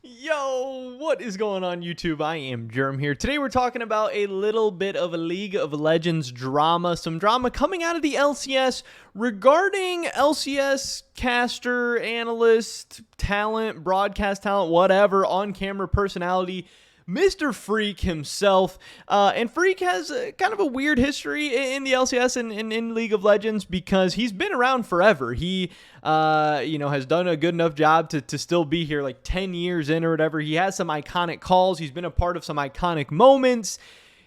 Yo, what is going on YouTube? I am Germ here. Today we're talking about a little bit of a League of Legends drama. Some drama coming out of the LCS regarding LCS caster, analyst, talent, broadcast talent, whatever, on-camera personality, Mr. Freak himself. And Freak has kind of a weird history in the LCS and in League of Legends because he's been around forever. He, has done a good enough job to still be here like 10 years in or whatever. He has some iconic calls. He's been a part of some iconic moments.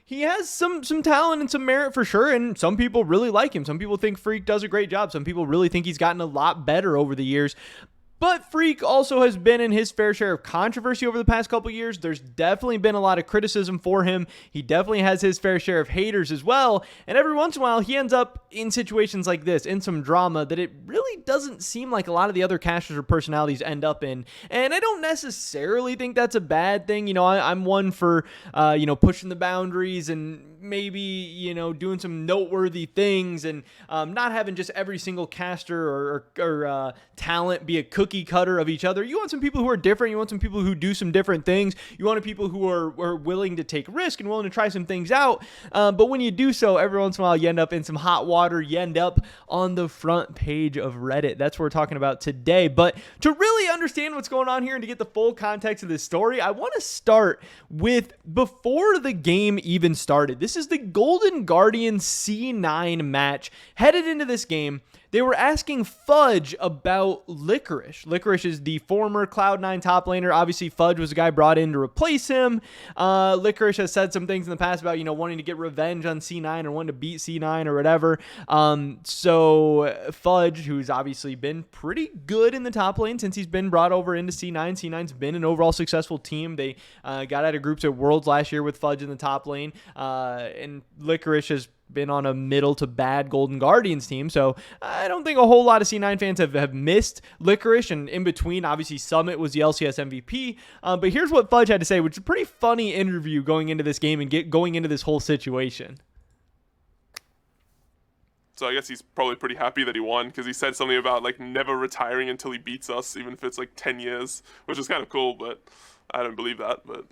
He has some talent and some merit for sure, and some people really like him. Some people think Freak does a great job. Some people really think he's gotten a lot better over the years. But Freak also has been in his fair share of controversy over the past couple years. There's definitely been a lot of criticism for him. He definitely has his fair share of haters as well. And every once in a while, he ends up in situations like this, in some drama that it really doesn't seem like a lot of the other casters or personalities end up in. And I don't necessarily think that's a bad thing. I'm one for, pushing the boundaries and maybe, doing some noteworthy things and not having just every single caster or talent be a cookie cutter of each other. You want some people who are different. You want some people who do some different things. You want people who are willing to take risk and willing to try some things out. But when you do so, every once in a while, you end up in some hot water. You end up on the front page of Reddit. That's what we're talking about today. But to really understand what's going on here and to get the full context of this story, I want to start with before the game even started. This is the Golden Guardian C9 match. Headed into this game, they were asking Fudge about Licorice. Licorice is the former Cloud9 top laner. Obviously, Fudge was the guy brought in to replace him. Licorice has said some things in the past about, wanting to get revenge on C9 or wanting to beat C9 or whatever. So Fudge, who's obviously been pretty good in the top lane since he's been brought over into C9. C9's been an overall successful team. They got out of groups at Worlds last year with Fudge in the top lane. And Licorice has been on a middle to bad Golden Guardians team, so I don't think a whole lot of C9 fans have missed Licorice, and in between, obviously, Summit was the LCS MVP, but here's what Fudge had to say, which is a pretty funny interview going into this game and going into this whole situation. So I guess he's probably pretty happy that he won because he said something about never retiring until he beats us, even if it's 10 years, which is kind of cool, but I don't believe that, but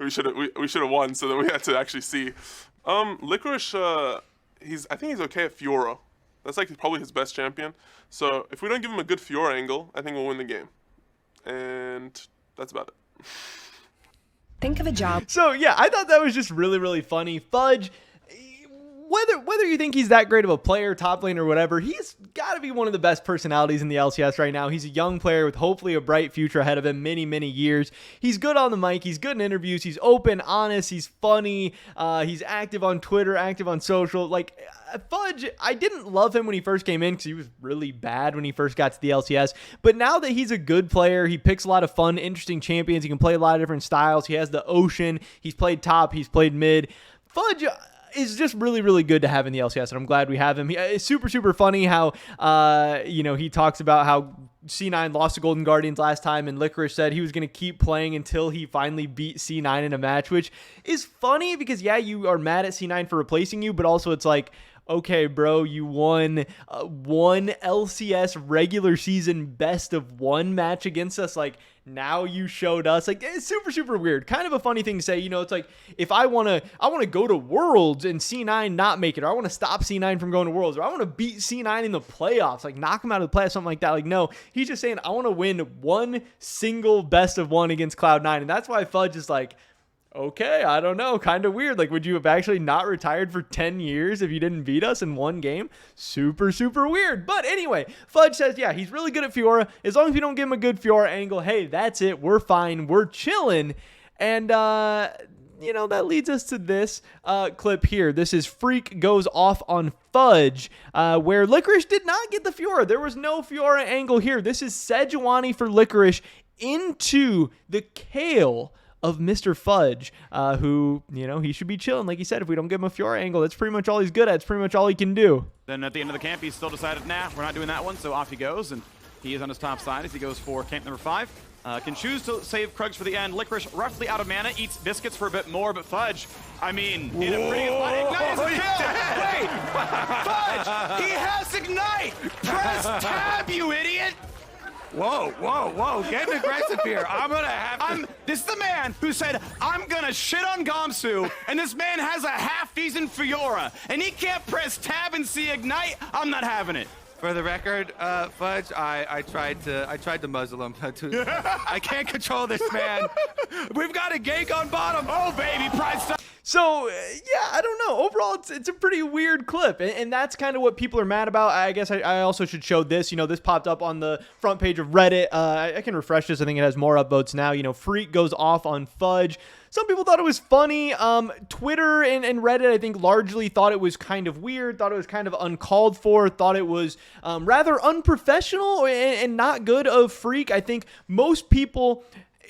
we should have won so that we had to actually see. Licorice, I think he's okay at Fiora. That's probably his best champion. So if we don't give him a good Fiora angle, I think we'll win the game. And that's about it. Think of a job. So yeah, I thought that was just really, really funny. Fudge, whether you think he's that great of a player, top lane or whatever, he's got to be one of the best personalities in the LCS right now. He's a young player with hopefully a bright future ahead of him, many, many years. He's good on the mic. He's good in interviews. He's open, honest. He's funny. He's active on Twitter, active on social. Fudge, I didn't love him when he first came in because he was really bad when he first got to the LCS. But now that he's a good player, he picks a lot of fun, interesting champions. He can play a lot of different styles. He has the Ocean. He's played top. He's played mid. Fudge is just really, really good to have in the LCS, and I'm glad we have him. It's super, super funny how, he talks about how C9 lost to Golden Guardians last time, and Licorice said he was going to keep playing until he finally beat C9 in a match, which is funny because, yeah, you are mad at C9 for replacing you, but also it's okay, bro, you won one LCS regular season best of one match against us. Now you showed us. It's super, super weird. Kind of a funny thing to say. It's if I want to go to Worlds and C9 not make it, or I want to stop C9 from going to Worlds, or I want to beat C9 in the playoffs, knock him out of the playoffs, something like that. No, he's just saying, I want to win one single best of one against Cloud9. And that's why Fudge is okay, I don't know, kind of weird. Would you have actually not retired for 10 years if you didn't beat us in one game? Super, super weird. But anyway, Fudge says, yeah, he's really good at Fiora. As long as we don't give him a good Fiora angle, hey, that's it. We're fine. We're chilling. And, that leads us to this clip here. This is Freak goes off on Fudge, where Licorice did not get the Fiora. There was no Fiora angle here. This is Sejuani for Licorice into the Kale of Mr. Fudge, who, he should be chilling. Like he said, if we don't give him a Fiora angle, that's pretty much all he's good at. It's pretty much all he can do. Then at the end of the camp, he still decided, nah, we're not doing that one, so off he goes, and he is on his top side as he goes for camp number 5. Can choose to save Krugs for the end. Licorice, roughly out of mana, eats biscuits for a bit more, but Fudge, in a pretty ignites a kill! Wait! Fudge! He has Ignite! Press tab, you idiot! Whoa, getting aggressive here. I'm gonna have to. This is the man who said, I'm gonna shit on Gamsu, and this man has a half-decent Fiora, and he can't press tab and see Ignite. I'm not having it. For the record, Fudge, I tried to muzzle him. I can't control this man. We've got a gank on bottom. Oh, baby, pride stuff. So, yeah, I don't know. Overall, it's a pretty weird clip, and that's kind of what people are mad about. I guess I also should show this. This popped up on the front page of Reddit. I can refresh this. I think it has more upvotes now. Freak goes off on Fudge. Some people thought it was funny. Twitter and Reddit, I think, largely thought it was kind of weird, thought it was kind of uncalled for, thought it was rather unprofessional and not good of Freak. I think most people...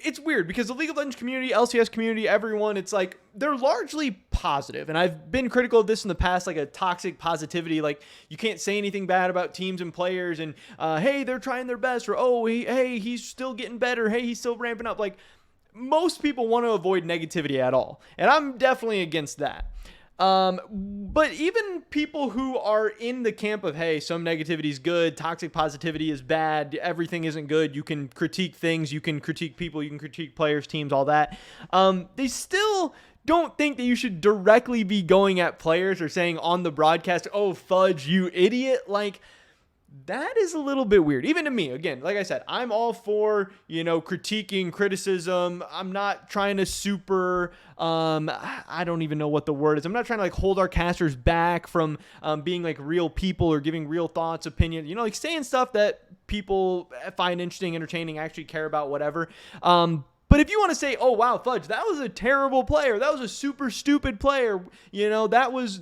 It's weird because the League of Legends community, LCS community, everyone, it's like they're largely positive. And I've been critical of this in the past, like a toxic positivity. Like you can't say anything bad about teams and players and, hey, they're trying their best, or, oh, hey, he's still getting better. Hey, he's still ramping up. Like most people want to avoid negativity at all. And I'm definitely against that. But even people who are in the camp of, hey, some negativity is good, toxic positivity is bad, everything isn't good, you can critique things, you can critique people, you can critique players, teams, all that, they still don't think that you should directly be going at players or saying on the broadcast, oh, Fudge, you idiot. Like, that is a little bit weird, even to me. Again, like I said, I'm all for, critiquing, criticism. I'm not trying to super, I don't even know what the word is. I'm not trying to like hold our casters back from being like real people or giving real thoughts, opinions, like saying stuff that people find interesting, entertaining, actually care about, whatever. But if you want to say, oh, wow, Fudge, that was a terrible player, that was a super stupid player, that was,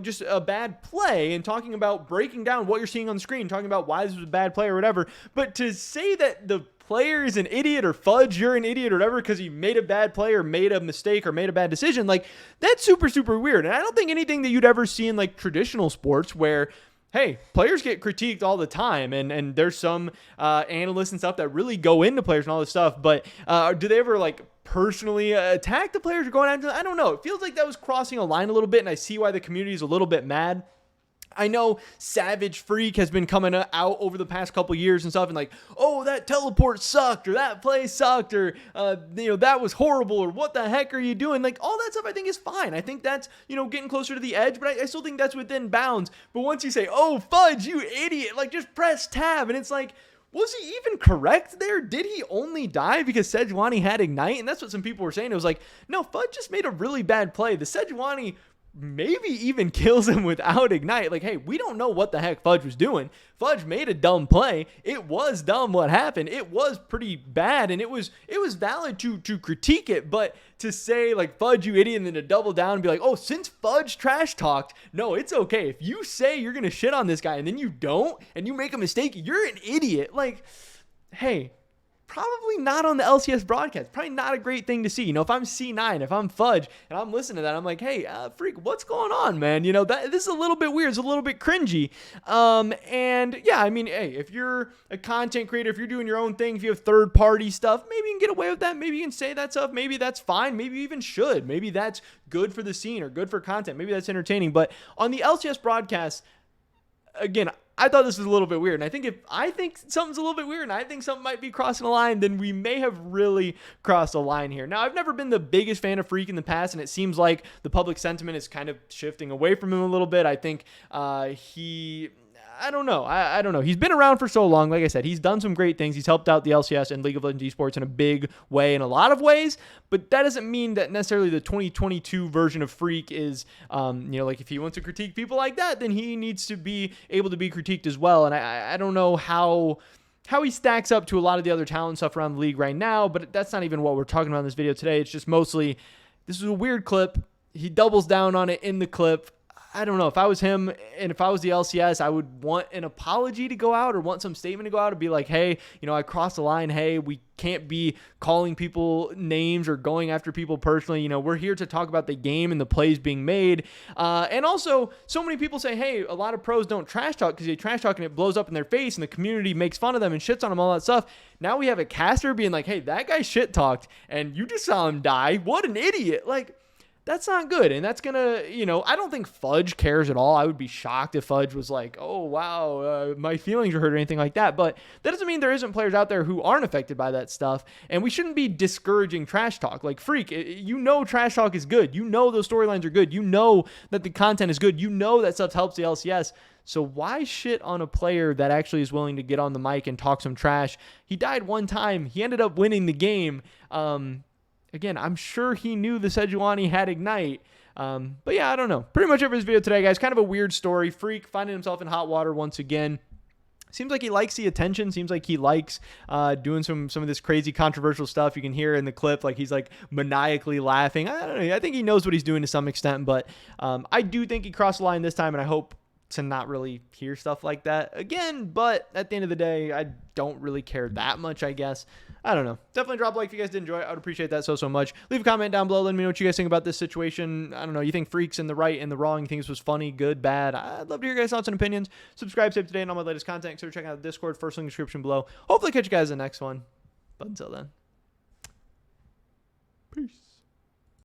just a bad play, and talking about breaking down what you're seeing on the screen, talking about why this was a bad play or whatever. But to say that the player is an idiot, or Fudge, you're an idiot or whatever because he made a bad play or made a mistake or made a bad decision, like that's super, super weird. And I don't think anything that you'd ever see in like traditional sports where, hey, players get critiqued all the time, and there's some analysts and stuff that really go into players and all this stuff, but do they ever like personally attack the players or going after them? I don't know. It feels like that was crossing a line a little bit, and I see why the community is a little bit mad. I know Savage Freak has been coming out over the past couple years and stuff, and like, oh, that teleport sucked, or that play sucked, or that was horrible, or what the heck are you doing? Like all that stuff I think is fine. I think that's getting closer to the edge, but I still think that's within bounds. But once you say, oh, Fudge, you idiot, like just press tab, and it's like, was he even correct there? Did he only die because Sejuani had Ignite? And that's what some people were saying. It was like, no, Fudge just made a really bad play. The Sejuani maybe even kills him without Ignite. Like, hey, we don't know what the heck Fudge was doing. Fudge made a dumb play. It was dumb what happened. It was pretty bad, and it was valid to critique it, but to say like, Fudge, you idiot, and then to double down and be like, oh, since Fudge trash talked, no, it's okay. If you say you're gonna shit on this guy and then you don't, and you make a mistake, you're an idiot. Like, hey, probably not on the LCS broadcast. Probably not a great thing to see. If I'm C9, if I'm Fudge, and I'm listening to that, I'm like, hey, Freak, what's going on, man? This is a little bit weird. It's a little bit cringy. And yeah, I mean, hey, if you're a content creator, if you're doing your own thing, if you have third-party stuff, maybe you can get away with that. Maybe you can say that stuff. Maybe that's fine. Maybe you even should. Maybe that's good for the scene or good for content. Maybe that's entertaining. But on the LCS broadcast, again, I thought this was a little bit weird. And if I think something's a little bit weird and I think something might be crossing a line, then we may have really crossed a line here. Now, I've never been the biggest fan of Freak in the past, and it seems like the public sentiment is kind of shifting away from him a little bit. I think I don't know. I don't know. He's been around for so long. Like I said, he's done some great things. He's helped out the LCS and League of Legends esports in a big way in a lot of ways, but that doesn't mean that necessarily the 2022 version of Freak is, like if he wants to critique people like that, then he needs to be able to be critiqued as well. And I don't know how he stacks up to a lot of the other talent stuff around the league right now, but that's not even what we're talking about in this video today. It's just mostly, this is a weird clip. He doubles down on it in the clip. I don't know. If I was him and if I was the LCS, I would want an apology to go out or want some statement to go out and be like, hey, I crossed the line. Hey, we can't be calling people names or going after people personally. We're here to talk about the game and the plays being made. And also, so many people say, hey, a lot of pros don't trash talk because they trash talk and it blows up in their face and the community makes fun of them and shits on them, all that stuff. Now we have a caster being like, hey, that guy shit talked and you just saw him die. What an idiot. Like, that's not good. And that's going to, you know, I don't think Fudge cares at all. I would be shocked if Fudge was like, oh, wow, my feelings are hurt or anything like that. But that doesn't mean there isn't players out there who aren't affected by that stuff. And we shouldn't be discouraging trash talk. Like, Freak, you know trash talk is good. You know those storylines are good. You know that the content is good. You know that stuff helps the LCS. So why shit on a player that actually is willing to get on the mic and talk some trash? He died one time. He ended up winning the game. Again, I'm sure he knew the Sejuani had Ignite. But yeah, I don't know. Pretty much over this video today, guys. Kind of a weird story. Freak finding himself in hot water once again. Seems like he likes the attention. Seems like he likes doing some of this crazy controversial stuff. You can hear in the clip, like he's like maniacally laughing. I don't know. I think he knows what he's doing to some extent. But I do think he crossed the line this time, and I hope to not really hear stuff like that again. But at the end of the day, I don't really care that much, I guess. I don't know. Definitely drop a like if you guys did enjoy it. I would appreciate that so much. Leave a comment down below. Let me know what you guys think about this situation. I don't know. You think Freak's in the right and the wrong? You think this was funny, good, bad? I'd love to hear your guys' thoughts and opinions. Subscribe, save today, and all my latest content. Consider checking out the Discord. First link in the description below. Hopefully catch you guys in the next one. But until then, peace.